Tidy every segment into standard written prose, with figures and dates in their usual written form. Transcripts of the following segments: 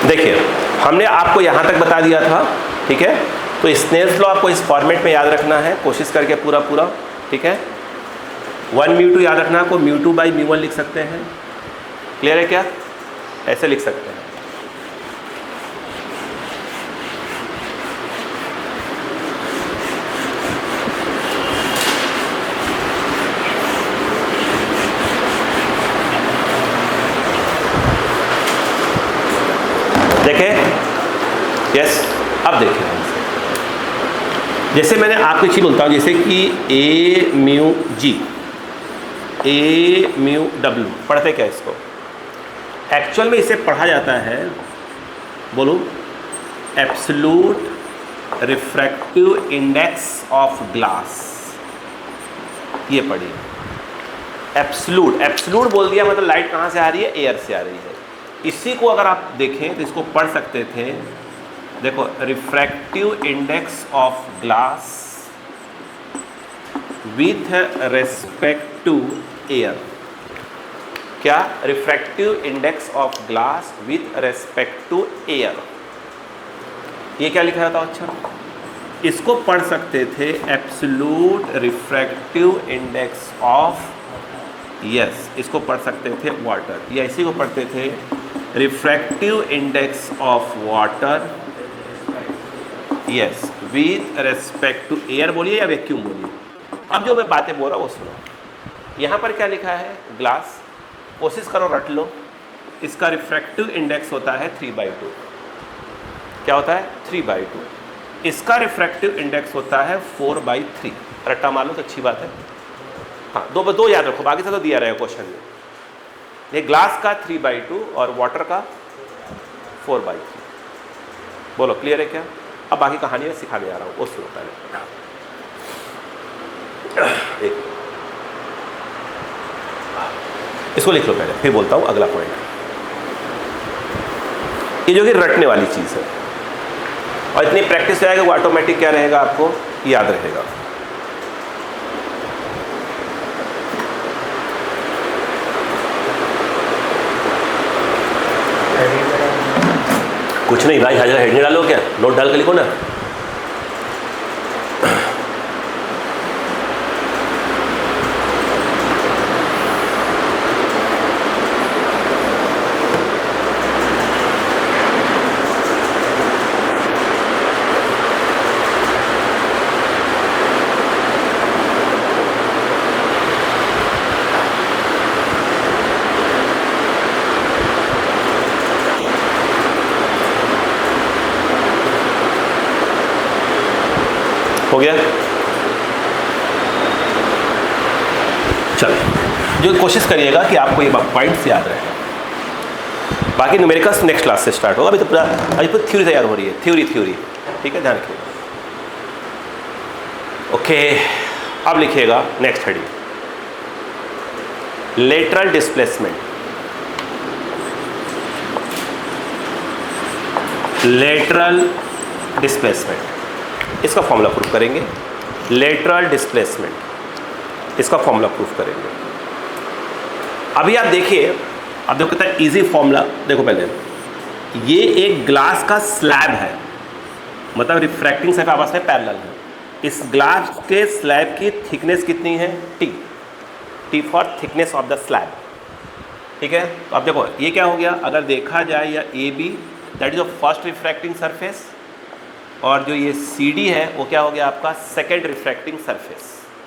देखिए हमने आपको यहाँ तक बता दिया था, ठीक है। तो स्नेल्स लॉ आपको इस फॉर्मेट में याद रखना है, कोशिश करके पूरा, ठीक है। 1 μ2 याद रखना, आपको μ2 बाई μ1 लिख सकते हैं। क्लियर है क्या? ऐसे लिख सकते हैं। देखें, यस। अब देखें, जैसे मैंने आपको चीज बोलता हूँ, जैसे कि ए म्यू जी, ए म्यू डब्ल्यू, पढ़ते क्या इसको? एक्चुअल में इसे पढ़ा जाता है, बोलो, absolute refractive index of glass. ये पढ़िए, एब्सोल्यूट बोल दिया मतलब लाइट कहाँ से आ रही है? एयर से आ रही है। इसी को अगर आप देखें तो इसको पढ़ सकते थे, देखो, refractive index of glass with respect to air. क्या? Refractive index of glass with respect to air. ये क्या लिखा था अक्षर? इसको पढ़ सकते थे absolute refractive index of, yes, इसको पढ़ सकते थे वाटर, या इसी को पढ़ते थे refractive index of water, yes, with respect to air बोलिए या वैक्यूम बोलिए। अब जो मैं बातें बोल रहा हूँ वो सुनो। यहाँ पर क्या लिखा है? ग्लास। कोशिश करो रट लो। इसका रिफ्रैक्टिव इंडेक्स होता है 3/2। क्या होता है? 3/2। इसका रिफ्रैक्टिव इंडेक्स होता है 4/3। रट्टा मानो तो अच्छी बात है। हाँ, दो याद रखो, बाकी से तो दिया रहेगा क्वेश्चन में। ये ग्लास का 3/2 और वाटर का 4/3। बोलो, क्लियर है क्या? अब बाकी कहानी में सिखा के जा रहा हूँ, वो सुनो पहले। एक इसको लिख लो पहले, फिर बोलता हूँ अगला पॉइंट। ये जो कि रटने वाली चीज़ है, और इतनी प्रैक्टिस रहेगा वो ऑटोमेटिक क्या रहेगा, आपको याद रहेगा। कुछ नहीं भाई, हर जगह हेड नहीं डालो, क्या नोट डाल के लिखो ना। हो गया? चलो, जो कोशिश करिएगा कि आपको ये पॉइंट्स याद रहे। बाकी न्यूमेरिकल्स नेक्स्ट क्लास से स्टार्ट होगा। अभी तो थ्योरी तैयार हो रही है, थ्योरी, ठीक है, ध्यान रखिएगा। ओके, अब लिखिएगा next heading, lateral displacement. Lateral displacement, इसका फॉर्मूला प्रूफ करेंगे। लेटरल डिस्प्लेसमेंट, इसका फॉर्मूला प्रूफ करेंगे। अभी आप देखिए, अब देखो कितना इजी फॉर्मूला। देखो पहले, ये एक ग्लास का स्लैब है, मतलब रिफ्रैक्टिंग सरफेस आपस में पैरेलल है। इस ग्लास के स्लैब की थिकनेस कितनी है? T for thickness of the slab, ठीक है। तो अब देखो ये क्या हो गया, अगर देखा जाए, या A B that is the first refracting surface, और जो ये सी डी है वो क्या हो गया आपका सेकेंड रिफ्रैक्टिंग सरफेस।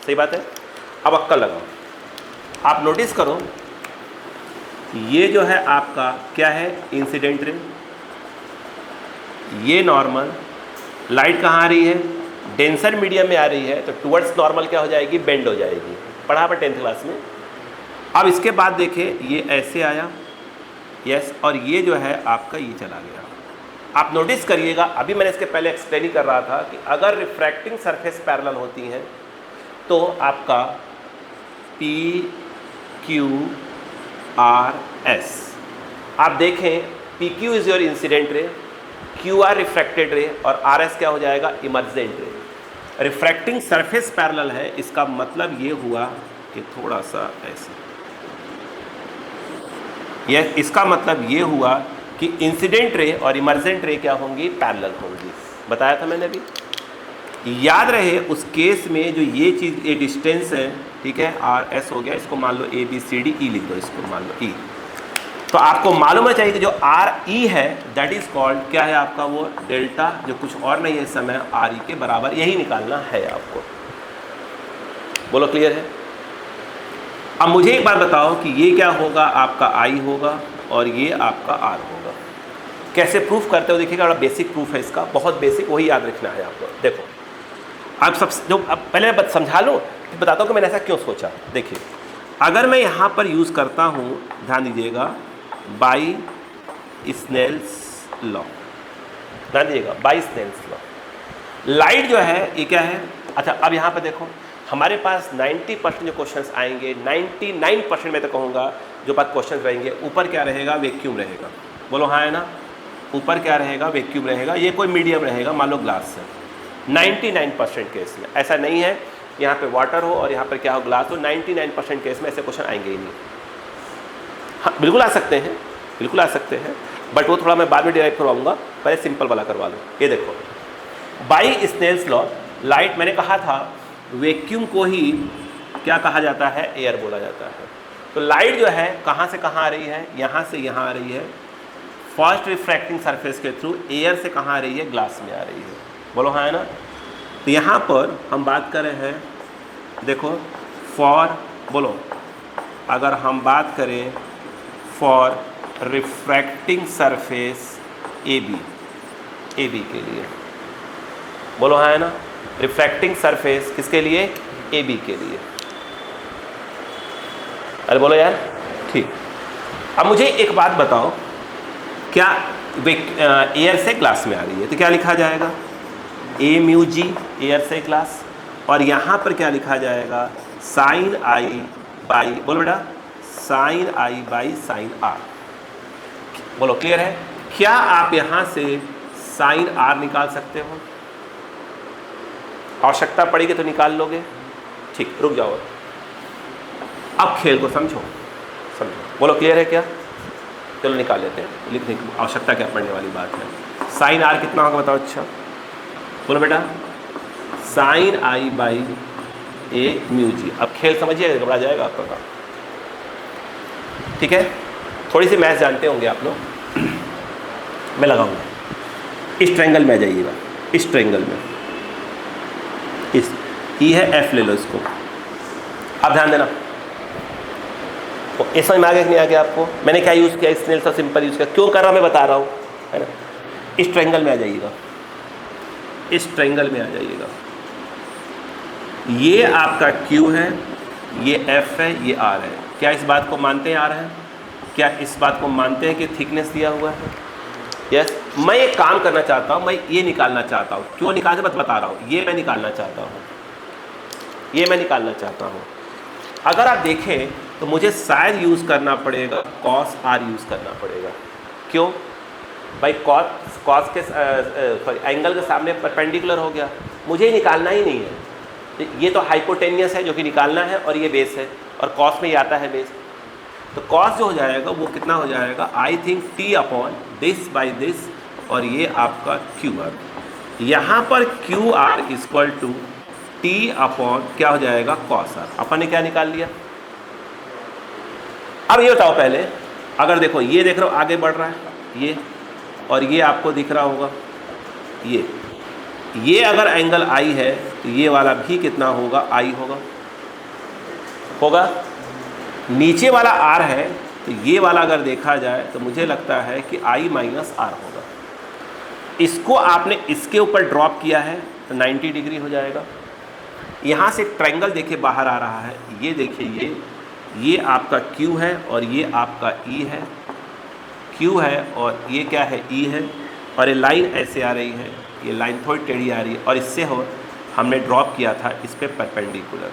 सही बात है। अब अक्कल लगाओ, आप नोटिस करो, ये जो है आपका क्या है? Incident ray. ये नॉर्मल, लाइट कहाँ आ रही है? डेंसर मीडियम में आ रही है, तो टुवर्ड्स नॉर्मल क्या हो जाएगी? बेंड हो जाएगी। पढ़ा पर 10th क्लास में। अब इसके बाद देखिए, ये ऐसे आया, यस, और ये जो है आपका ये चला गया। आप नोटिस करिएगा, अभी मैंने इसके पहले एक्सप्लेन ही कर रहा था कि अगर रिफ्रैक्टिंग सरफेस पैरेलल होती हैं तो आपका पी क्यू आर एस, आप देखें, P Q is your incident ray, Q R refracted रे, और आर एस क्या हो जाएगा? इमर्जेंट रे। रिफ्रैक्टिंग सरफेस पैरेलल है, इसका मतलब ये हुआ कि थोड़ा सा ऐसे, इसका मतलब ये हुआ कि इंसिडेंट रे और इमर्जेंट रे क्या होंगी, पैरेलल होंगी। बताया था मैंने अभी। याद रहे उस केस में जो ये चीज़, ये डिस्टेंस है, ठीक है, आर एस हो गया, इसको मान लो A B C D E लिख दो, इसको मान लो ई। तो आपको मालूम है चाहिए कि जो आर ई है दैट इज कॉल्ड क्या है आपका, वो डेल्टा, जो कुछ और नहीं है इस समय, आर ई के बराबर, यही निकालना है आपको। बोलो क्लियर है। अब मुझे एक बात बताओ कि ये क्या होगा, आपका आई होगा और ये आपका आर होगा। कैसे प्रूफ करते हो देखिएगा, बड़ा बेसिक प्रूफ है इसका, बहुत बेसिक, वही याद रखना है आपको। देखो आप सब जो, अब पहले मैं समझा लो, फिर बताता हूँ कि मैंने ऐसा क्यों सोचा। देखिए अगर मैं यहाँ पर यूज़ करता हूँ, ध्यान दीजिएगा, बाई स्नेल्स लॉ, ध्यान दीजिएगा, बाई स्नेल्स लॉ, लाइट जो है ये क्या है। अच्छा अब यहाँ पर देखो हमारे पास 90% जो क्वेश्चंस आएंगे, 99% मैं तो कहूँगा जो बात क्वेश्चंस रहेंगे, ऊपर क्या रहेगा, वैक्यूम रहेगा। बोलो हाँ है ना, ऊपर क्या रहेगा, वैक्यूम रहेगा। ये कोई मीडियम रहेगा, मान लो ग्लास है। 99% केस में ऐसा नहीं है, यहाँ पे वाटर हो और यहाँ पर क्या हो, ग्लास हो। 99% केस में ऐसे क्वेश्चन आएंगे ही नहीं। हाँ बिल्कुल आ सकते हैं, बिल्कुल आ सकते हैं, बट वो थोड़ा मैं बाद में डिराइव करवाऊंगा, पहले सिंपल वाला करवा लो। ये देखो बाई स्नेल्स लॉ, लाइट, मैंने कहा था वैक्यूम को ही क्या कहा जाता है, एयर बोला जाता है। तो लाइट जो है कहाँ से कहाँ आ रही है, यहाँ से यहाँ आ रही है, फर्स्ट रिफ्रैक्टिंग सरफेस के थ्रू। एयर से कहाँ आ रही है, ग्लास में आ रही है। बोलो हाँ है ना। तो यहाँ पर हम बात कर रहे हैं, देखो फॉर, बोलो अगर हम बात करें for refracting surface A B के लिए, बोलो हाँ है ना, रिफ्रैक्टिंग सरफेस किसके लिए, ए बी के लिए। अरे बोलो यार, ठीक। अब मुझे एक बात बताओ, क्या एयर से ग्लास में आ रही है तो क्या लिखा जाएगा, ए म्यू जी, एयर से ग्लास, और यहाँ पर क्या लिखा जाएगा, साइन आई बाई, बोलो बेटा, sine I by sine r. बोलो क्लियर है। क्या आप यहाँ से साइन आर निकाल सकते हो, आवश्यकता पड़ेगी तो निकाल लोगे, ठीक, रुक जाओ। अब खेल को समझो, बोलो क्लियर है क्या, चलो निकाल लेते हैं, लिखने की आवश्यकता क्या पड़ने वाली बात है। साइन आर कितना होगा बताओ, अच्छा बोलो बेटा, sine I by A mu G. अब खेल समझिए, घबरा जाएगा आपका काम, ठीक है। थोड़ी सी मैथ जानते होंगे आप लोग, मैं लगाऊंगा। इस ट्रायंगल में आ जाइएगा, इस ट्रायंगल में, इस ई है, एफ ले लो इसको। अब ध्यान देना, समझ में आ गया कि नहीं आ गया आपको। मैंने क्या यूज़ किया, स्नेल सा सिंपल यूज़ किया, क्यों कर रहा मैं बता रहा हूँ, है ना। इस ट्रायंगल में आ जाइएगा, इस ट्रायंगल में आ जाइएगा। ये आपका Q है, ये F है, ये R है। क्या इस बात को मानते हैं R है, क्या इस बात को मानते हैं कि थिकनेस दिया हुआ है। यस, मैं एक काम करना चाहता हूँ, मैं ये निकालना चाहता हूँ, क्यों निकालना बता रहा हूँ, ये मैं निकालना चाहता हूँ, ये मैं निकालना चाहता हूँ। अगर आप देखें तो मुझे शायद यूज़ करना पड़ेगा cos R यूज़ करना पड़ेगा। क्यों भाई, cos के एंगल के सामने परपेंडिकुलर हो गया, मुझे निकालना ही नहीं है। ये तो हाइपोटेनियस है जो कि निकालना है, और ये बेस है, और cos में ही आता है बेस। तो cos जो हो जाएगा वो कितना हो जाएगा, I think t upon this by this, और ये आपका QR। यहाँ पर QR equal to t upon क्या हो जाएगा, cos R। अपन ने क्या निकाल लिया। अब ये बताओ पहले, अगर देखो ये देख रहे हो आगे बढ़ रहा है ये, और ये आपको दिख रहा होगा ये अगर एंगल I है तो ये वाला भी कितना होगा, I होगा। नीचे वाला R है तो ये वाला अगर देखा जाए तो मुझे लगता है कि I माइनस R होगा। इसको आपने इसके ऊपर ड्रॉप किया है तो 90 डिग्री हो जाएगा। यहाँ से ट्रायंगल देखिए बाहर आ रहा है, ये देखिए ये आपका Q है और ये आपका E है, Q है और ये क्या है, E है, और ये लाइन ऐसे आ रही है, ये लाइन थोड़ी टेढ़ी आ रही है, और इससे हो हमने ड्रॉप किया था इस पे परपेंडिकुलर।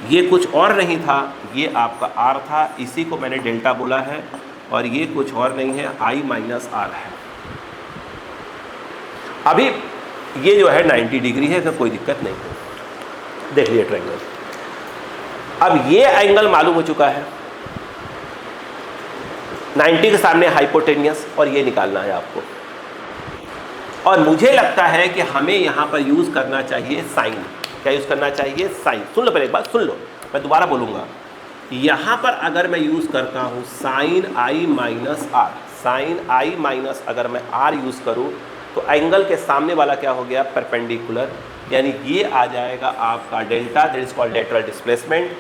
ये कुछ और नहीं था, ये आपका R था, इसी को मैंने डेल्टा बोला है, और ये कुछ और नहीं है, I माइनस R है। अभी ये जो है 90 डिग्री है, तो कोई दिक्कत नहीं है। देख लिए ट्रायंगल। अब ये एंगल मालूम हो चुका है, 90 के सामने हाइपोटेनियस, और ये निकालना है आपको। और मुझे लगता है कि हमें यहाँ पर यूज़ करना चाहिए साइन। क्या यूज़ करना चाहिए? साइन। सुन लो पहले एक बार, सुन लो, मैं दोबारा बोलूँगा। यहाँ पर अगर मैं यूज़ करता हूँ sine i minus r, sine i minus अगर मैं आर यूज़ करूँ तो एंगल के सामने वाला क्या हो गया? परपेंडिकुलर, यानी ये आ जाएगा आपका delta, that is called lateral displacement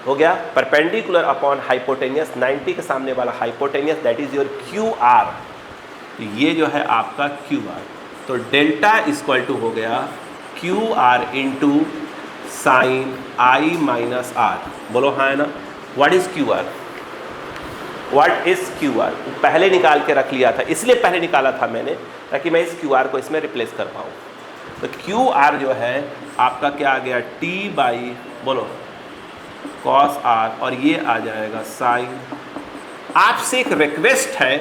हो गया। परपेंडिकुलर अपॉन हाइपोटेनियस, 90 के सामने वाला hypotenuse, that is your Q R. तो ये जो है आपका क्यू आर, तो डेल्टा इक्वल टू हो गया Q R into sine i minus r. बोलो हाँ है ना? What is Q R? What is Q R? पहले निकाल के रख लिया था, इसलिए पहले निकाला था मैंने ताकि मैं इस क्यू आर को इसमें रिप्लेस कर पाऊँ। तो क्यू आर जो है आपका क्या आ गया? टी बाई बोलो कॉस आर, और ये आ जाएगा साइन। आपसे एक रिक्वेस्ट है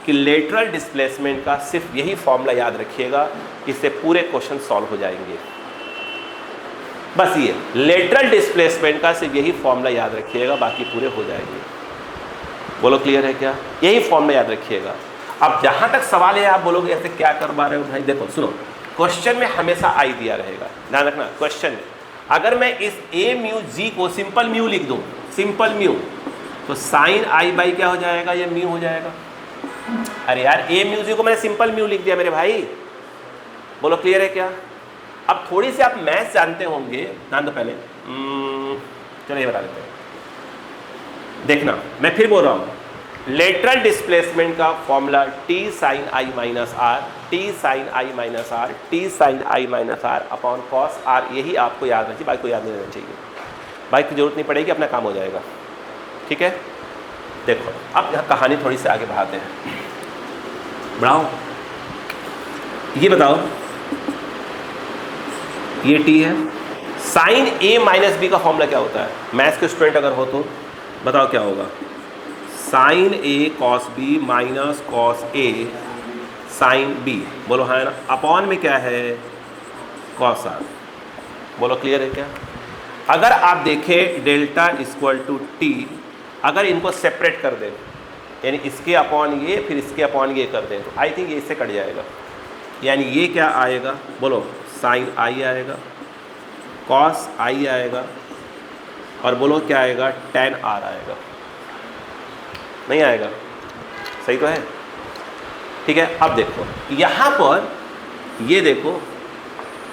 कि लेटरल डिस्प्लेसमेंट का सिर्फ यही फॉर्मूला याद रखिएगा, इससे पूरे क्वेश्चन सॉल्व हो जाएंगे। बस ये लेटरल डिस्प्लेसमेंट का सिर्फ यही फॉर्मूला याद रखिएगा, बाकी पूरे हो जाएंगे। बोलो क्लियर है क्या? यही फॉर्मूला याद रखिएगा। अब जहाँ तक सवाल है, आप बोलोगे ऐसे क्या करवा रहे हो भाई? देखो सुनो, क्वेश्चन में हमेशा आई दिया रहेगा, ध्यान रखना। क्वेश्चन में अगर मैं इस ए म्यू जी को सिंपल म्यू लिख दूँ, सिंपल म्यू, तो साइन आई बाई क्या हो जाएगा? ये म्यू हो जाएगा। अरे यार, ए म्यू जी को मैंने सिंपल म्यू लिख दिया मेरे भाई। बोलो क्लियर है क्या? अब थोड़ी सी आप मैथ्स जानते होंगे, ध्यान दो पहले। चलो ये बता देते हैं, देखना मैं फिर बोल रहा हूँ। लेटरल डिस्प्लेसमेंट का formula t sine i minus r, t sine i minus r, t sine i minus r upon cos r, यही आपको याद रखिए, बाकी को याद नहीं रहना चाहिए। बाइक की जरूरत नहीं पड़ेगी, अपना काम हो जाएगा। ठीक है, देखो अब यहाँ कहानी थोड़ी सी आगे बढ़ाते हैं। बढ़ाओ, ये बताओ, ये टी है। साइन ए माइनस बी का फॉर्मूला क्या होता है? मैथ्स के स्टूडेंट अगर हो तो बताओ क्या होगा? Sign A cos B minus cos A sine B. बोलो हाँ ना? अपॉन में क्या है? Cos R. बोलो क्लियर है क्या? अगर आप देखें डेल्टा इक्वल टू टी, अगर इनको सेपरेट कर दें, यानी इसके अपॉन ये फिर इसके अपॉन ये कर दें, तो आई थिंक ये इससे कट जाएगा। यानी ये क्या आएगा? बोलो साइन आई आएगा, कॉस आई आएगा, और बोलो क्या आएगा? टेन आर आएगा। नहीं आएगा? सही तो है? ठीक है, अब देखो यहाँ पर, ये देखो,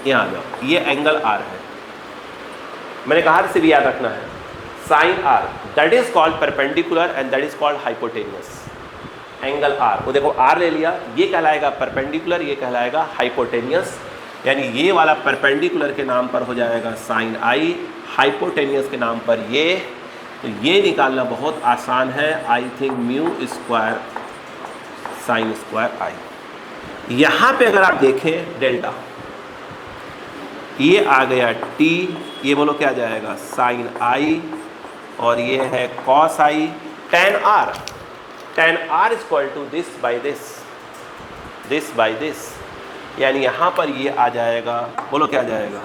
यहाँ आ जाओ, ये एंगल आर है। मैंने कहा से भी याद रखना है, sine r that is called perpendicular and that is called hypotenuse. Angle r, वो देखो आर ले लिया, ये कहलाएगा परपेंडिकुलर, ये कहलाएगा हाइपोटेनियस। यानी ये वाला परपेंडिकुलर के नाम पर हो जाएगा साइन आई, हाइपोटेनियस के नाम पर ये। तो ये निकालना बहुत आसान है, I think mu square sine square I. यहाँ पे अगर आप देखें डेल्टा, ये आ गया टी, ये बोलो क्या जाएगा? साइन आई, और ये है cos i, tan r. Tan r equal to this by this, this by this, यानी यहाँ पर ये आ जाएगा, बोलो क्या जाएगा?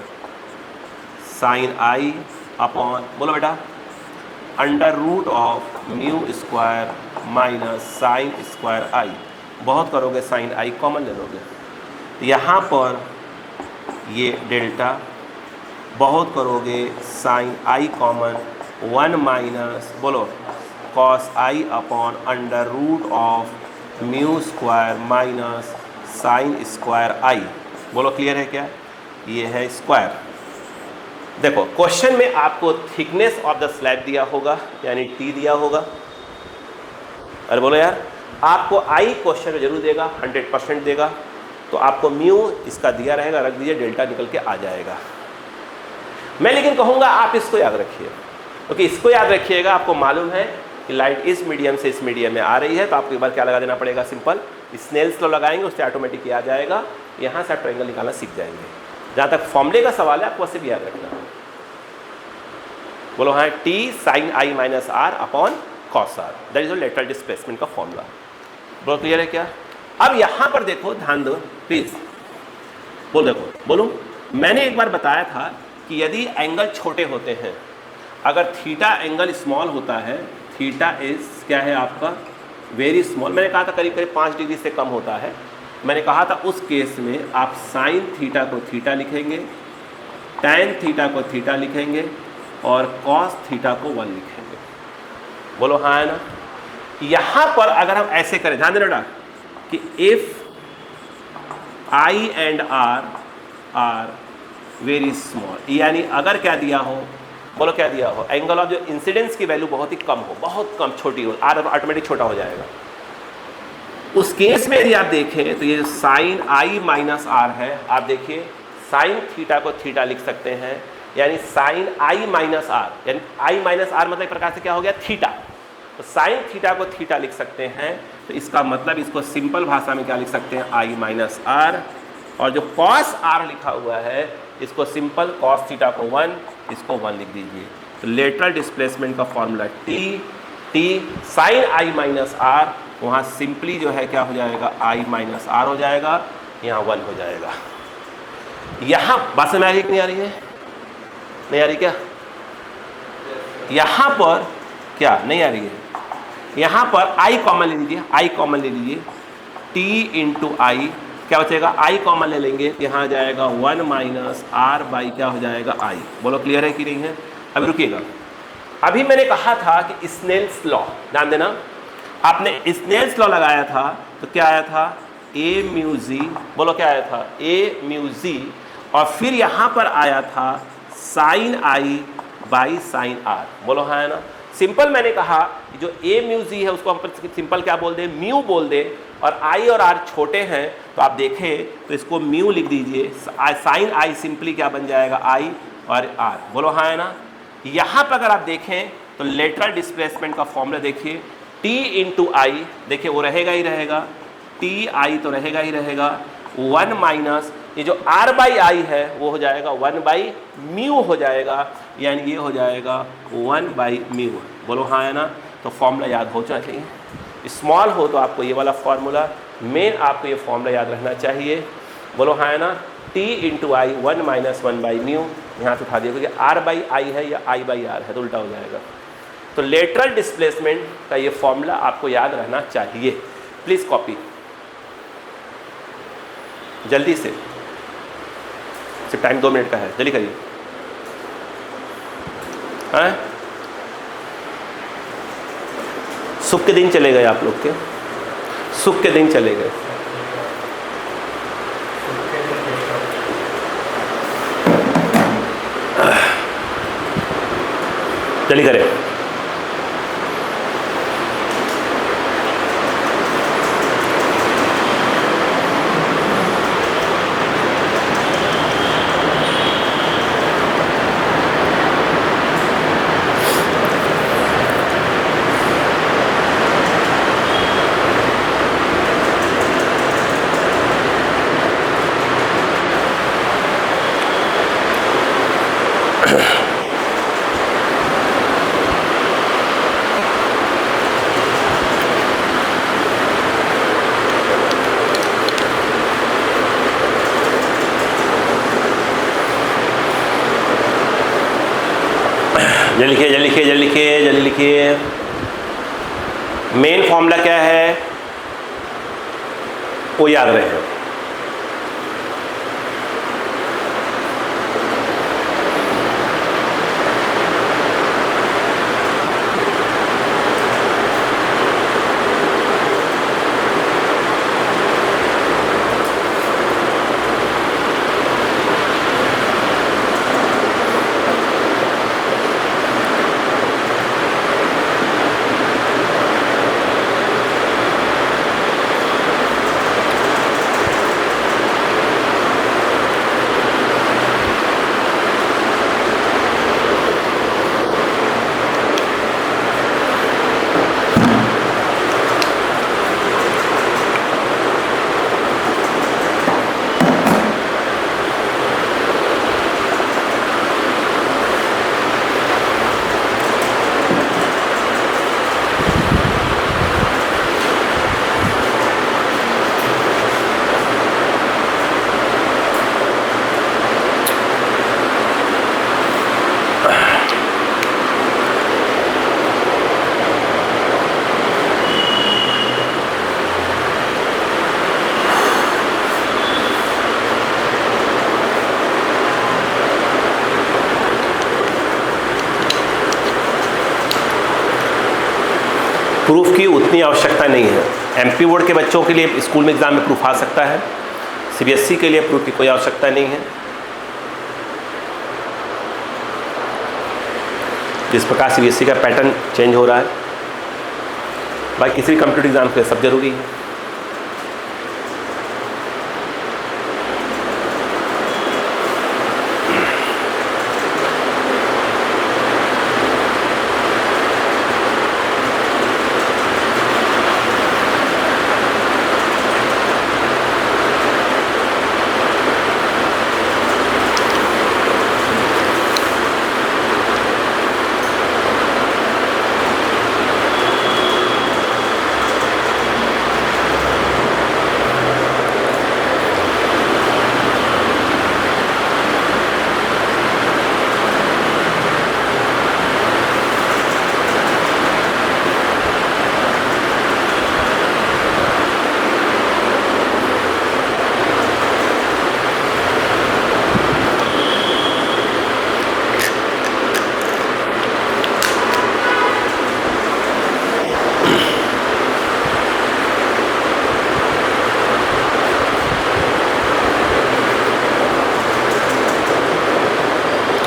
साइन आई अपॉन, बोलो बेटा, under root of mu square minus sine square I. बहुत करोगे साइन आई कॉमन ले लोगे, यहाँ पर ये डेल्टा, बहुत करोगे साइन आई कॉमन, 1 माइनस बोलो cos I upon under root of mu square minus sine square I. बोलो क्लियर है क्या? ये है स्क्वायर। देखो क्वेश्चन में आपको थिकनेस ऑफ द स्लैब दिया होगा, यानी टी दिया होगा। अरे बोलो यार, आपको आई क्वेश्चन में जरूर देगा, 100% देगा। तो आपको म्यू इसका दिया रहेगा, रख दीजिए, डेल्टा निकल के आ जाएगा। मैं लेकिन कहूँगा आप इसको याद रखिए, क्योंकि इसको याद रखिएगा। आपको मालूम है कि लाइट इस मीडियम से इस मीडियम में आ रही है, तो आपको एक बार क्या लगा देना पड़ेगा? सिंपल स्नेल्स लॉ लगाएंगे, उससे ऑटोमेटिक आ जाएगा। यहाँ से आप ट्रायंगल निकालना सीख जाएंगे। जहाँ तक फॉर्मूले का सवाल है, आपको वैसे भी याद रखना है। बोलो हाँ, t sine i minus r upon cos r, that is lateral displacement का फॉर्मूला। बोलो क्लियर है क्या? अब यहाँ पर देखो, ध्यान दो प्लीज। बोल देखो, बोलो, मैंने एक बार बताया था कि यदि एंगल छोटे होते हैं, अगर थीटा एंगल स्मॉल होता है, थीटा इज क्या है आपका वेरी स्मॉल, मैंने कहा था करीब करीब 5 डिग्री से कम होता है। मैंने कहा था उस केस में आप साइन थीटा को थीटा लिखेंगे, टैन थीटा को थीटा लिखेंगे और कॉस थीटा को 1 लिखेंगे। बोलो हाँ है ना। यहाँ पर अगर हम ऐसे करें, ध्यान देना बेटा, कि if i and r very small, यानी अगर क्या दिया हो, बोलो क्या दिया हो, एंगल ऑफ जो इंसिडेंस की वैल्यू बहुत ही कम हो, बहुत कम, छोटी हो, आर ऑटोमेटिक छोटा हो जाएगा। उस केस में यदि आप देखें तो ये साइन आई माइनस आर है, आप देखिए साइन थीटा को थीटा लिख सकते हैं, यानी साइन आई माइनस आर, यानी आई माइनस आर मतलब एक प्रकार से क्या हो गया, थीटा। तो साइन थीटा को थीटा लिख सकते हैं, तो इसका मतलब इसको सिंपल भाषा में क्या लिख सकते हैं, आई माइनस आर। और जो कॉस आर लिखा हुआ है इसको सिंपल कॉस थीटा को 1, इसको 1 लिख दीजिए। तो लेटरल डिस्प्लेसमेंट का formula t sine i minus r, वहाँ सिंपली जो है क्या हो जाएगा, आई माइनस आर हो जाएगा, यहाँ 1 हो जाएगा। यहाँ बात समझ आ रही है कि नहीं आ रही है, नहीं आ रही क्या? यहाँ पर क्या नहीं आ रही है, यहाँ पर आई कॉमन ले लीजिए, आई कॉमन ले लीजिए, टी इंटू आई क्या बचेगा, आई कॉमन ले लेंगे, यहाँ आ जाएगा 1 माइनस आर बाई क्या हो जाएगा, आई। बोलो क्लियर है कि नहीं है? अभी रुकिएगा, अभी मैंने कहा था कि स्नेल्स लॉ, ध्यान देना, आपने स्नेल्स लॉ लगाया था तो क्या आया था, ए म्यू जी, बोलो क्या आया था, ए म्यू जी, और फिर यहाँ पर आया था sine I by sine r. बोलो हाँ है ना। सिंपल मैंने कहा कि जो ए म्यू जी है उसको हम सिंपल क्या बोल दें, म्यू बोल दें, और आई और आर छोटे हैं तो आप देखें तो इसको म्यू लिख दीजिए, साइन आई सिंपली क्या बन जाएगा, आई और आर। बोलो हाँ है ना। यहाँ पर अगर आप देखें तो लेटरल डिस्प्लेसमेंट का फॉर्मूला देखिए, टी इंटू आई, देखिए वो रहेगा ही रहेगा, टी आई तो रहेगा ही रहेगा, 1 माइनस ये जो r बाई आई है वो हो जाएगा 1 बाई म्यू हो जाएगा, यानी ये हो जाएगा 1 बाई म्यू। बोलो हाँ है ना। तो फॉर्मूला याद हो जाना चाहिए, स्मॉल हो तो आपको ये वाला फॉर्मूला, मेन आपको ये फॉर्मूला याद रखना चाहिए। बोलो हाँ है ना। t into I 1 minus 1 by mu, यहाँ से उठा दिया क्योंकि r बाई आई है या i बाई आर है तो उल्टा हो जाएगा। तो लेटरल डिस्प्लेसमेंट का ये फॉर्मूला आपको याद रहना चाहिए। प्लीज़ कॉपी जल्दी से, सिर्फ टाइम 2 मिनट का है, जल्दी करिए। हाँ, सुख के दिन चले गए आप लोग के, सुख के दिन चले गए। जल्दी करें। जल्दी लिखिए जल्दी लिखिए जल्दी लिखिए जल्दी लिखिए। मेन फॉर्मूला क्या है वो याद रहे। प्रूफ की उतनी आवश्यकता नहीं है। एमपी बोर्ड के बच्चों के लिए स्कूल में एग्ज़ाम में प्रूफ आ सकता है, सीबीएसई के लिए प्रूफ की कोई आवश्यकता नहीं है। जिस प्रकार सीबीएसई का पैटर्न चेंज हो रहा है, भाई किसी भी कंप्यूटर एग्जाम के लिए सब जरूरी है।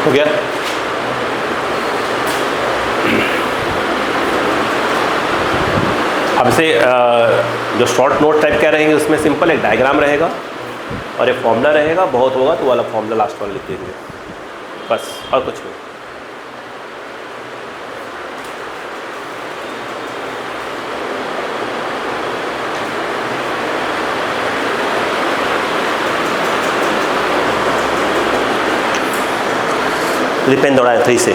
हो गया? अब इसे जो शॉर्ट नोट टाइप क्या रहेंगे, उसमें सिंपल एक डायग्राम रहेगा और एक फॉर्मूला रहेगा, बहुत होगा तो वाला फॉर्मूला लास्ट वाला लिख देंगे, बस और कुछ नहीं। पेन दौड़ाया 3 से।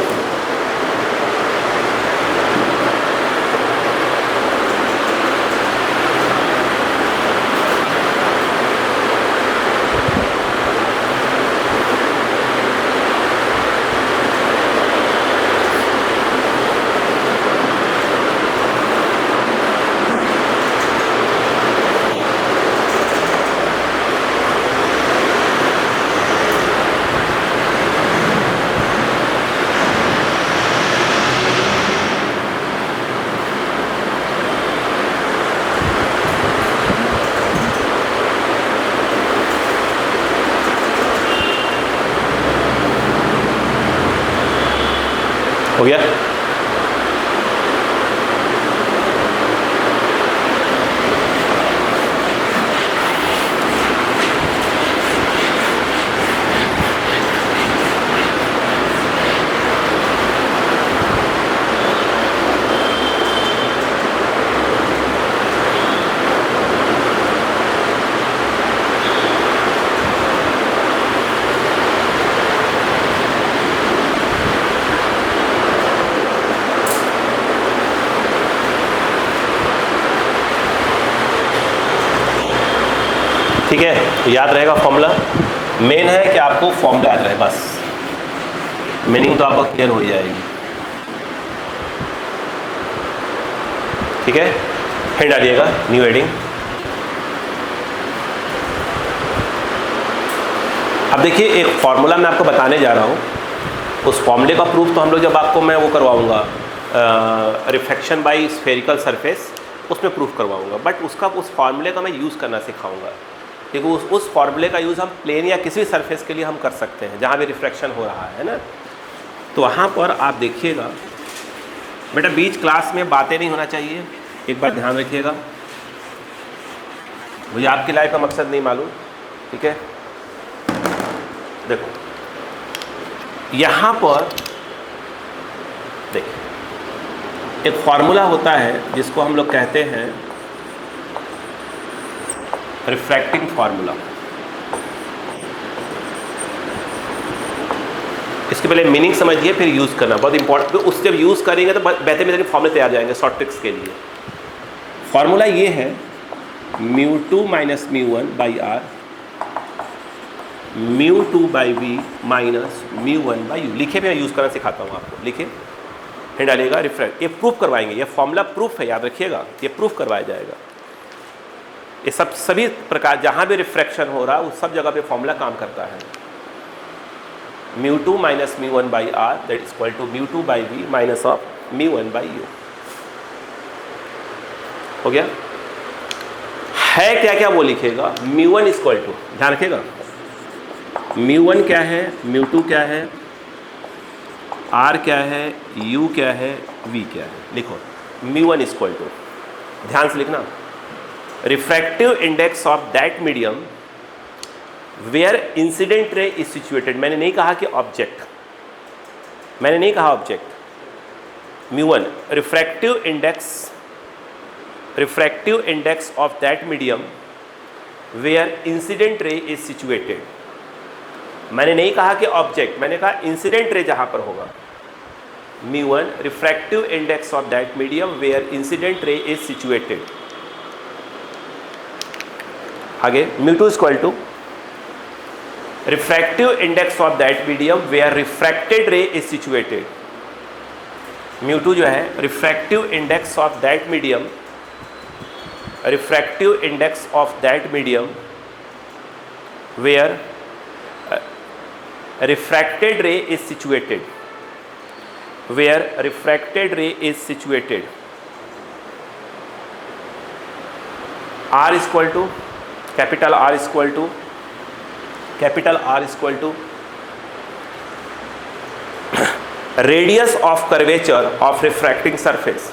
हो गया? ठीक है, तो याद रहेगा फॉर्मूला। मेन है कि आपको फॉर्मूला याद रहे, बस मीनिंग तो आपको क्लियर हो जाएगी। ठीक है, हेड डालिएगा न्यू हेडिंग। अब देखिए, एक फॉर्मूला मैं आपको बताने जा रहा हूँ, उस फॉर्मूले का प्रूफ तो हम लोग जब आपको मैं वो करवाऊँगा रिफ्लेक्शन बाय स्फेरिकल सरफेस, उसमें प्रूफ करवाऊँगा, बट उसका उस फॉर्मूले का मैं यूज़ करना सिखाऊंगा, क्योंकि उस फॉर्मूले का यूज़ हम प्लेन या किसी भी सरफेस के लिए हम कर सकते हैं जहाँ भी रिफ्रैक्शन हो रहा है ना। तो वहाँ पर आप देखिएगा बेटा, बीच क्लास में बातें नहीं होना चाहिए, एक बार ध्यान रखिएगा। मुझे आपकी लाइफ का मकसद नहीं मालूम, ठीक है। देखो यहाँ पर देखिए, एक फॉर्मूला होता है जिसको हम लोग कहते हैं रिफ्रैक्टिंग फार्मूला। इसके पहले मीनिंग समझिए, फिर यूज़ करना बहुत इंपॉर्टेंट। तो उस जब यूज़ करेंगे तो बेहतर बेहतर फॉर्मूले तैयार जाएंगे शॉर्ट ट्रिक्स के लिए। फार्मूला ये है μ2 - μ1 by R, μ2 by V minus μ1 by U. लिखे मैं यूज़ करना सिखाता हूँ आपको, लिखे फिर डालिएगा रिफ्रैक्ट। ये प्रूफ करवाएंगे, ये फॉर्मूला प्रूफ है, याद रखिएगा, ये प्रूफ करवाया जाएगा। ये सब सभी प्रकार जहाँ भी रिफ्रैक्शन हो रहा है उस सब जगह पे फॉर्मूला काम करता है। μ2 - μ1 by R that is equal to μ2 by V minus of μ1 by U. हो गया। है क्या क्या वो लिखेगा। μ1 इक्वल टू, ध्यान रखिएगा, μ1 क्या है, μ2 क्या है, R क्या है, U क्या है, V क्या है। लिखो μ1 इक्वल टू, ध्यान से लिखना, refractive index of that medium where incident ray is situated. मैंने नहीं कहा कि ऑब्जेक्ट, मैंने नहीं कहा object. μ1 refractive index of that medium where incident ray is situated. मैंने नहीं कहा कि ऑब्जेक्ट, मैंने कहा इंसिडेंट रे जहां पर होगा। μ1 refractive index of that medium where incident ray is situated. आगे μ2 equal to refractive index of that medium where refracted ray is situated. μ2 जो है refractive index of that medium, refractive index of that medium where refracted ray is situated, where refracted ray is situated. R equal to capital R equal to capital R equal to radius of curvature of refracting surface,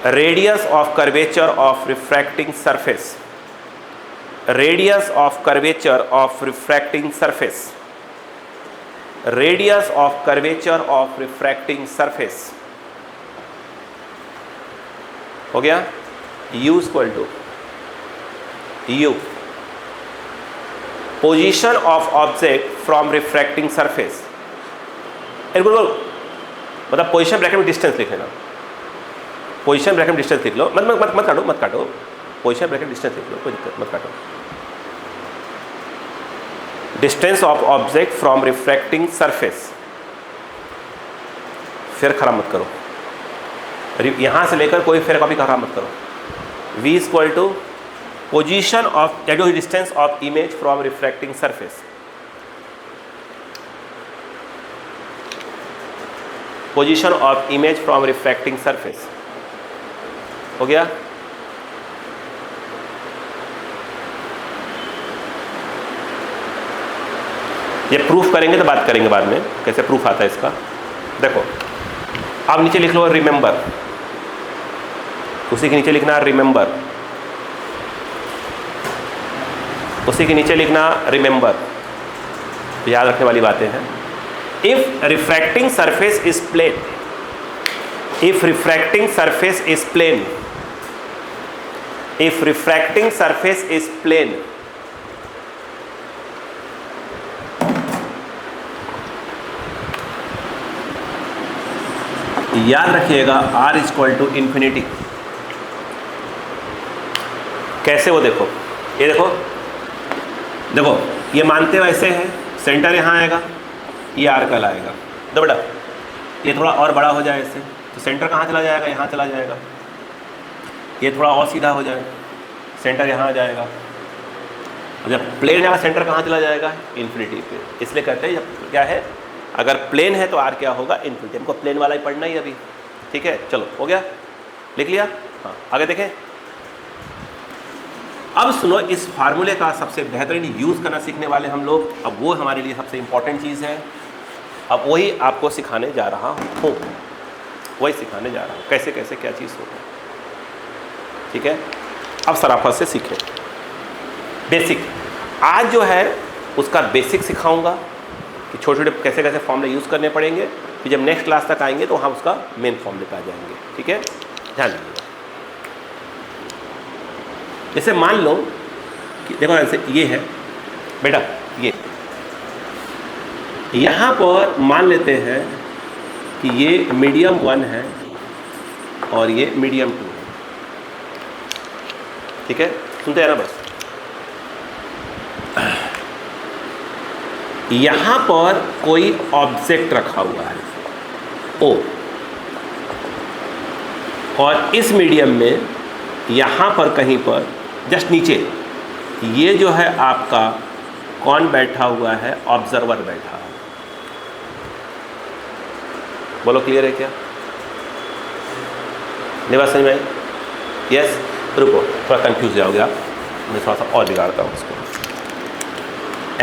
radius of curvature of refracting surface, radius of curvature of refracting surface, radius of curvature of refracting surface. हो गया। U equal to U position of object from refracting surface. मतलब position bracket में distance लिख लेना, position bracket में distance लिख लो, मत काटो, पोजीशन ब्रैकेट डिस्टेंस लिख लो, कोई दिक्कत मत काटो। Distance of object from refracting surface, फिर खराब मत करो, यहां से लेकर कोई फिर कॉपी खराब मत करो। V equal to position of that is distance of image from refracting surface, position of image from refracting surface. हो गया। ये प्रूफ करेंगे तो बात करेंगे बाद में कैसे प्रूफ आता है इसका। देखो अब नीचे लिख लो रिमेंबर, उसी के नीचे लिखना रिमेंबर, उसी के नीचे लिखना रिमेंबर, याद रखने वाली बातें हैं। If refracting surface is plane, if refracting surface is plane, if refracting surface is plane, याद रखिएगा R इक्वल टू इन्फिनिटी। कैसे वो देखो, ये देखो देखो ये मानते हुए ऐसे है, सेंटर यहाँ आएगा, ये R कल आएगा, तो बेटा ये थोड़ा और बड़ा हो जाए ऐसे, तो सेंटर कहाँ चला जाएगा, यहाँ चला जाएगा। ये थोड़ा और सीधा हो जाए, सेंटर यहाँ आ जाएगा, और जब प्लेन जाएगा सेंटर कहाँ चला जाएगा, इन्फिनिटी पे। इसलिए कहते हैं जब क्या है, अगर प्लेन है तो R क्या होगा, इन्फिनिटी। हमको प्लेन वाला ही पढ़ना ही अभी, ठीक है। चलो हो गया, लिख लिया। हाँ आगे देखें। अब सुनो, इस फार्मूले का सबसे बेहतरीन यूज़ करना सीखने वाले हम लोग। अब वो हमारे लिए सबसे इम्पॉर्टेंट चीज़ है, अब वही आपको सिखाने जा रहा हूँ, वही सिखाने जा रहा हूँ कैसे कैसे क्या चीज़ होगा, ठीक है। अब सराफत से सीखें बेसिक। आज जो है उसका बेसिक सिखाऊंगा कि छोटे छोटे कैसे कैसे फॉर्मूले यूज़ करने पड़ेंगे, फिर जब नेक्स्ट क्लास तक आएंगे तो हम उसका मेन फॉर्मूले पे आ जाएंगे, ठीक है। ध्यान दीजिएगा। जैसे मान लो कि देखो ऐसे ये है बेटा, ये यहाँ पर मान लेते हैं कि ये मीडियम 1 है और ये मीडियम 2 है, ठीक है। सुनते हैं ना बस। यहाँ पर कोई ऑब्जेक्ट रखा हुआ है O, और इस मीडियम में यहाँ पर कहीं पर जस्ट नीचे ये जो है आपका कौन बैठा हुआ है, ऑब्जर्वर बैठा है। बोलो क्लियर है क्या, नहीं बात समझ में आई? यस, रुको, थोड़ा कंफ्यूज जाओगे आप, मैं थोड़ा सा और बिगाड़ता हूँ उसको,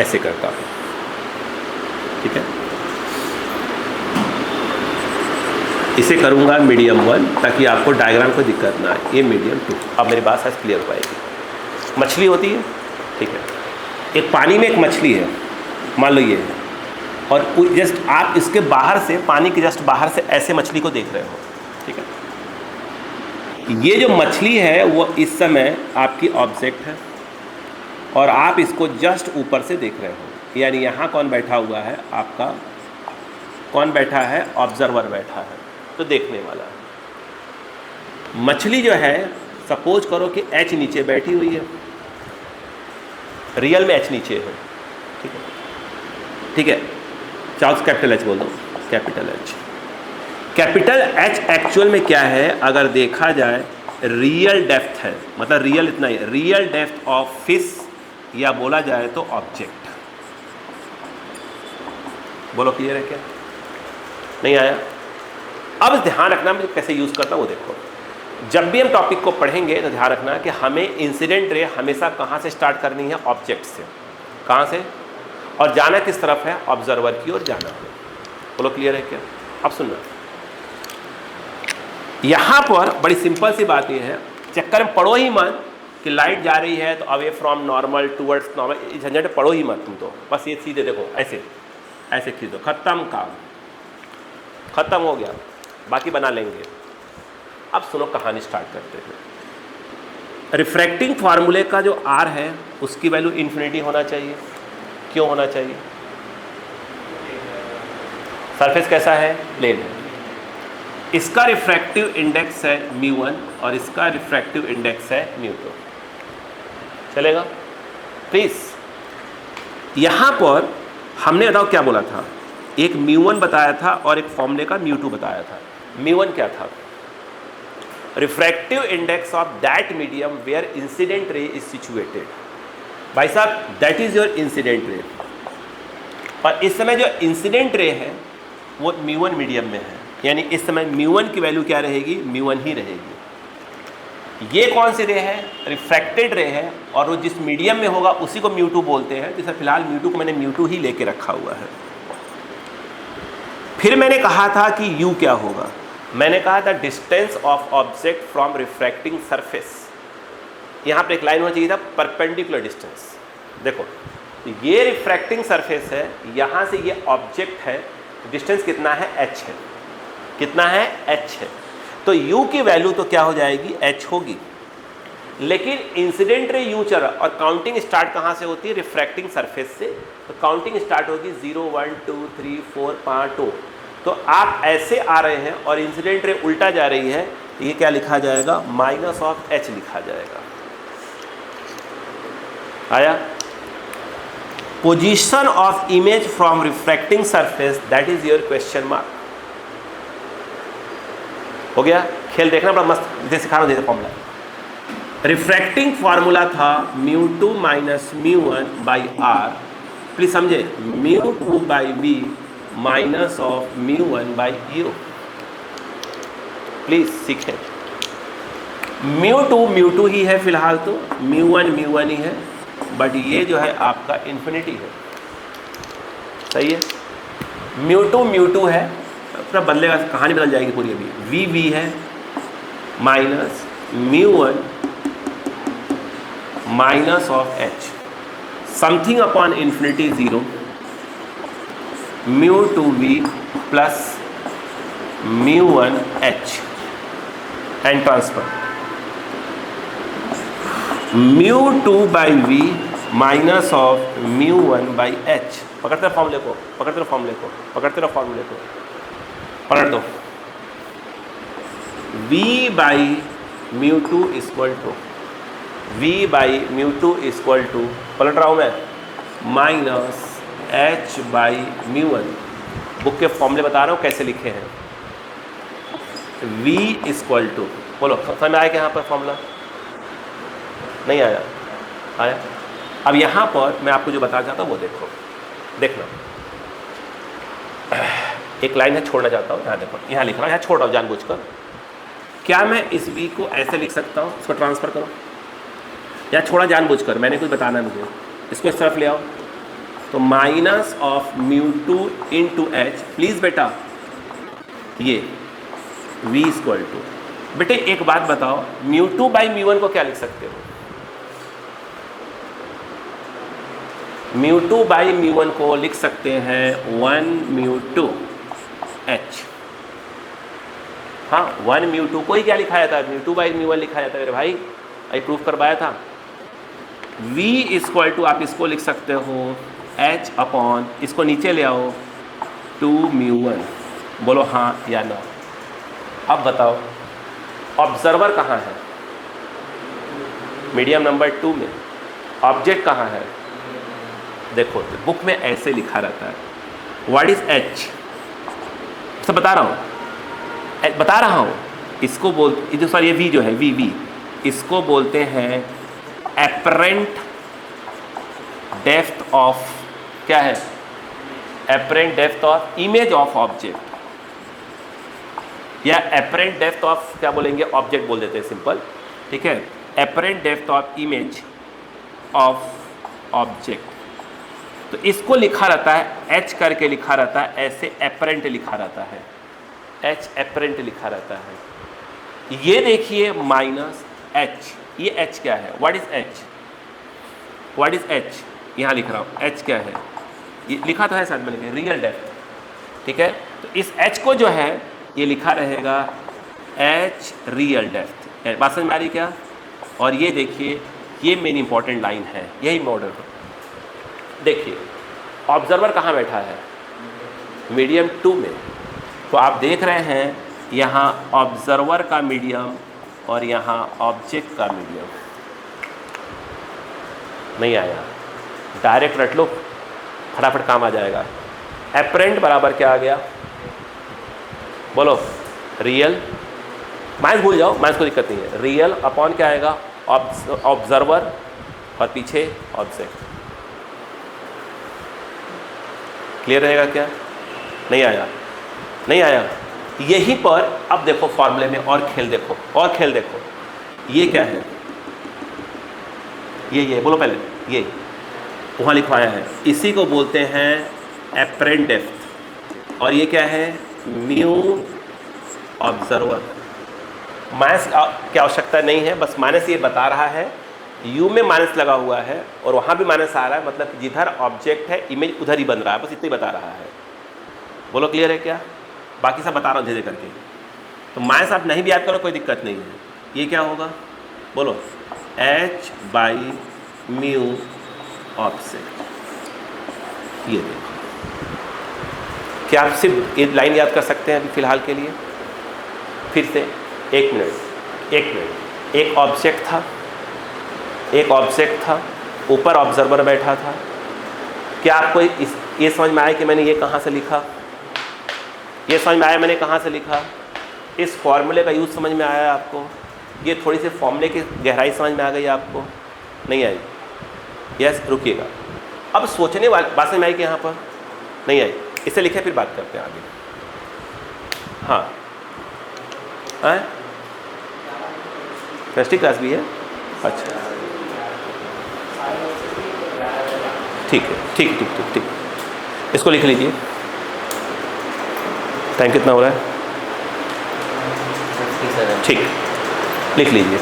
ऐसे करता हूँ, ठीक है। इसे करूँगा मीडियम 1 ताकि आपको डायग्राम कोई दिक्कत ना आए। ये मीडियम 2। अब मेरी बात शायद क्लियर हो पाएगी। मछली होती है, ठीक है, एक पानी में एक मछली है, मान लो ये है, और जस्ट आप इसके बाहर से, पानी के जस्ट बाहर से ऐसे मछली को देख रहे हो, ठीक है। ये जो मछली है वो इस समय आपकी ऑब्जेक्ट है और आप इसको जस्ट ऊपर से देख रहे हो, यानी यहाँ कौन बैठा हुआ है आपका, कौन बैठा है, ऑब्जर्वर बैठा है, तो देखने वाला है। मछली जो है, सपोज करो कि एच नीचे बैठी हुई है, रियल में एच नीचे है, ठीक है, ठीक है, चाहो कैपिटल एच बोल दो, capital H. Capital H actual में क्या है, अगर देखा जाए रियल डेप्थ है, मतलब रियल इतना ही, रियल डेप्थ ऑफ फिश, या बोला जाए तो ऑब्जेक्ट। बोलो क्लियर है क्या? नहीं आया? अब ध्यान रखना मैं कैसे यूज़ करता हूँ वो देखो। जब भी हम टॉपिक को पढ़ेंगे तो ध्यान रखना कि हमें इंसिडेंट रे हमेशा कहाँ से स्टार्ट करनी है, ऑब्जेक्ट से। कहाँ से? और जाना किस तरफ है, ऑब्जर्वर की ओर जाना है। बोलो क्लियर है क्या? अब सुनना, यहाँ पर बड़ी सिंपल सी बात ये है, चक्कर में पढ़ो ही मत कि लाइट जा रही है तो away from normal towards normal, झंझट पढ़ो ही मत तुम तो, बस ये सीधे देखो, ऐसे ऐसे खींच दो, खत्म काम, खत्म हो गया, बाकी बना लेंगे। अब सुनो, कहानी स्टार्ट करते हैं। रिफ्रैक्टिंग फार्मूले का जो आर है उसकी वैल्यू इन्फिनिटी होना चाहिए। क्यों होना चाहिए? सरफेस कैसा है, प्लेन है। इसका रिफ्रैक्टिव इंडेक्स है μ1 और इसका रिफ्रैक्टिव इंडेक्स है μ2। चलेगा? प्लीज यहां पर हमने बताओ क्या बोला था, एक μ1 बताया था और एक फॉर्मूले का μ2 बताया था। μ1 क्या था? Refractive index of that medium where incident ray is situated. भाई साहब, that is your incident ray, और इस समय जो इंसिडेंट रे है वो μ1 मीडियम में है, यानी इस समय μ1 की वैल्यू क्या रहेगी, μ1 ही रहेगी। ये कौन सी रे है, रिफ्रैक्टेड रे है, और वो जिस मीडियम में होगा उसी को μ2 बोलते हैं। जैसे फिलहाल μ2 को मैंने μ2 ही लेके रखा हुआ है। फिर मैंने कहा था कि u क्या होगा, मैंने कहा था distance of object from refracting surface. यहाँ पर एक लाइन होना चाहिए था, परपेंडिकुलर डिस्टेंस। देखो, ये रिफ्रैक्टिंग सरफेस है, यहाँ से ये ऑब्जेक्ट है, डिस्टेंस कितना है, h है। कितना है, h है। तो u की वैल्यू तो क्या हो जाएगी, h होगी। लेकिन इंसिडेंट रे u चल रहा, और काउंटिंग स्टार्ट कहाँ से होती है, रिफ्रैक्टिंग सरफेस से। तो काउंटिंग स्टार्ट होगी 0 1 2 3 4 5 2। तो आप ऐसे आ रहे हैं और इंसिडेंट रे उल्टा जा रही है, तो ये क्या लिखा जाएगा, -h लिखा जाएगा। आया? Position of image from refracting surface, that is your question mark. हो गया? खेल देखना बड़ा मस्त, इसे सिखा रहा हूँ फॉर्मूला। रिफ्रैक्टिंग फार्मूला था μ2 माइनस μ1 बाई आर, प्लीज समझे, μ2 by v minus of μ1 by u। Please सीखें। μ2 ही है फिलहाल, तो μ1 ही है, बट ये जो है आपका इन्फिनिटी है। सही है? μ2 है, पूरा बदलेगा, कहानी बदल जाएगी पूरी। अभी v है minus μ1 minus of h, something upon infinity 0, μ2v plus μ1h, and transfer μ2 by v minus of μ1 by h। पकड़ते रहो फॉर्मूले को, पकड़ते रहो फॉर्मूले को, पकड़ते रहो फॉर्मूले को, पकड़ दो। v by μ2 equal to, v by μ2 equal to, पलट रहा हूँ मैं, माइनस h बाई μ1। बुक के फॉर्मूले बता रहा हूँ कैसे लिखे हैं। v इक्वल टू, बोलो समझ में आया कि यहाँ पर फॉर्मूला? नहीं आया? आया? अब यहाँ पर मैं आपको जो बताना चाहता हूँ वो देखो, देखना। एक लाइन है, छोड़ना चाहता हूँ, यहाँ देखो, यहाँ लिख रहा हूँ, यहाँ छोड़ रहा हूँ जानबूझकर। क्या मैं इस v को ऐसे लिख सकता हूँ, इसको ट्रांसफर करो, या छोड़ा जानबूझकर, मैंने कुछ बताना मुझे, इसको इस तरफ ले आओ, तो minus of μ2 into H, please बेटा ये v इक्वल टू, बेटे एक बात बताओ, μ2 बाई μ1 को क्या लिख सकते हो? μ2 बाई μ1 को लिख सकते हैं 1 μ2 h। हाँ, 1 μ2 को ही क्या लिखा जाता है? μ2 बाई μ1 लिखा जाता है मेरे भाई, आई प्रूफ करवाया था। v इक्वल टू आप इसको लिख सकते हो h अपॉन, इसको नीचे ले आओ, 2 μ1। बोलो हाँ या ना। अब बताओ ऑब्जर्वर कहाँ है? मीडियम नंबर 2 में। ऑब्जेक्ट कहाँ है? देखो बुक में ऐसे लिखा रहता है, व्हाट इज एच, सब बता रहा हूँ, इसको बोल, सॉरी ये वी जो है वी, इसको बोलते हैं एपरेंट डेप्थ ऑफ, क्या है? Apparent depth of image of object, या एपरेंट डेप्थ ऑफ क्या बोलेंगे, ऑब्जेक्ट बोल देते हैं सिंपल, ठीक है। Apparent depth of image of object, तो इसको लिखा रहता है एच करके लिखा रहता है, ऐसे एपरेंट लिखा रहता है, एच एपरेंट लिखा रहता है। ये देखिए माइनस एच, ये एच क्या है? What is H? What is H? यहाँ लिख रहा हूँ, एच क्या है? ये लिखा तो है साथ में, लिखे रियल डेप्थ, ठीक है। तो इस एच को जो है ये लिखा रहेगा एच रियल डेप्थ, बात समझ में आ रही क्या? और ये देखिए ये मेन इंपॉर्टेंट लाइन है, यही मॉडल। देखिए ऑब्जर्वर कहाँ बैठा है? मीडियम 2 में। तो आप देख रहे हैं यहाँ ऑब्जर्वर का मीडियम और यहाँ ऑब्जेक्ट का मीडियम। नहीं आया, डायरेक्ट रट लो, फटाफट काम आ जाएगा। एपरेंट बराबर क्या आ गया? बोलो रियल, माइनस भूल जाओ, माइनस को दिक्कत नहीं है। रियल अपॉन क्या आएगा? ऑब्जर्वर और पीछे ऑब्जेक्ट। क्लियर रहेगा क्या? नहीं आया, नहीं आया। यहीं पर अब देखो फॉर्मूले में और खेल देखो, और खेल देखो। ये क्या है? ये बोलो पहले, ये वहाँ लिखवाया है, इसी को बोलते हैं एपरेंट डेप्थ। और ये क्या है? Mu observer. माइनस की आवश्यकता नहीं है, बस माइनस ये बता रहा है, यू में माइनस लगा हुआ है और वहाँ भी माइनस आ रहा है, मतलब जिधर ऑब्जेक्ट है इमेज उधर ही बन रहा है, बस इतना ही बता रहा है। बोलो क्लियर है क्या? बाकी सब बता रहा हूँ धीरे करके। तो माइनस आप नहीं भी याद करो कोई दिक्कत नहीं है। ये क्या होगा? बोलो एच बाई म्यू ऑब्जेक्ट। ये देखो, क्या आप सिर्फ एक लाइन याद कर सकते हैं अभी फिलहाल के लिए? फिर से एक मिनट। एक ऑब्जेक्ट था, ऊपर ऑब्जर्वर बैठा था। क्या आपको ये समझ में आया कि मैंने ये कहाँ से लिखा? ये समझ में आया मैंने कहाँ से लिखा? इस फॉर्मूले का यूज़ समझ में आया आपको? ये थोड़ी सी फॉर्मूले की गहराई समझ में आ गई आपको? नहीं आई? यस, रुकिएगा। अब सोचने वाली बात समझ में आई कि यहाँ पर नहीं आई, इसे लिखे फिर बात करते हैं आगे। हाँ, केमिस्ट्री क्लास भी है? अच्छा, ठीक है, ठीक। इसको लिख लीजिए। टाइम कितना हो रहा है? ठीक, लिख लीजिए,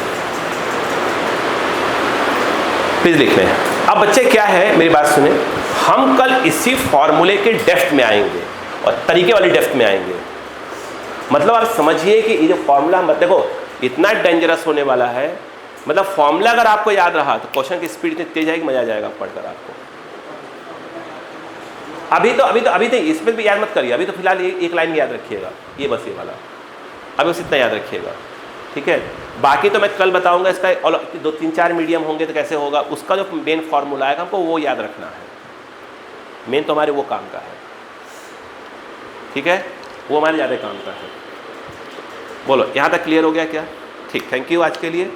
प्लीज़ लिख लें। अब बच्चे क्या है, मेरी बात सुने, हम कल इसी फॉर्मूले के डेप्थ में आएंगे और तरीके वाली डेप्थ में आएंगे। मतलब आप समझिए कि ये जो फॉर्मूला, मत देखो इतना डेंजरस होने वाला है, मतलब फॉर्मूला अगर आपको याद रहा तो क्वेश्चन की स्पीड इतनी तेज आएगी, मजा आ जाएगा पढ़कर आपको। अभी तो इसमें भी याद मत करिए, अभी तो फिलहाल एक लाइन याद रखिएगा, ये बस ये वाला, अभी बस इतना याद रखिएगा, ठीक है। बाकी तो मैं कल बताऊंगा इसका, 2-3-4 मीडियम होंगे तो कैसे होगा, उसका जो मेन फॉर्मूला आएगा हमको वो याद रखना है। मेन तो हमारे वो काम का है, ठीक है, वो हमारे ज़्यादा काम का है। बोलो यहाँ तक क्लियर हो गया क्या? ठीक, थैंक यू आज के लिए।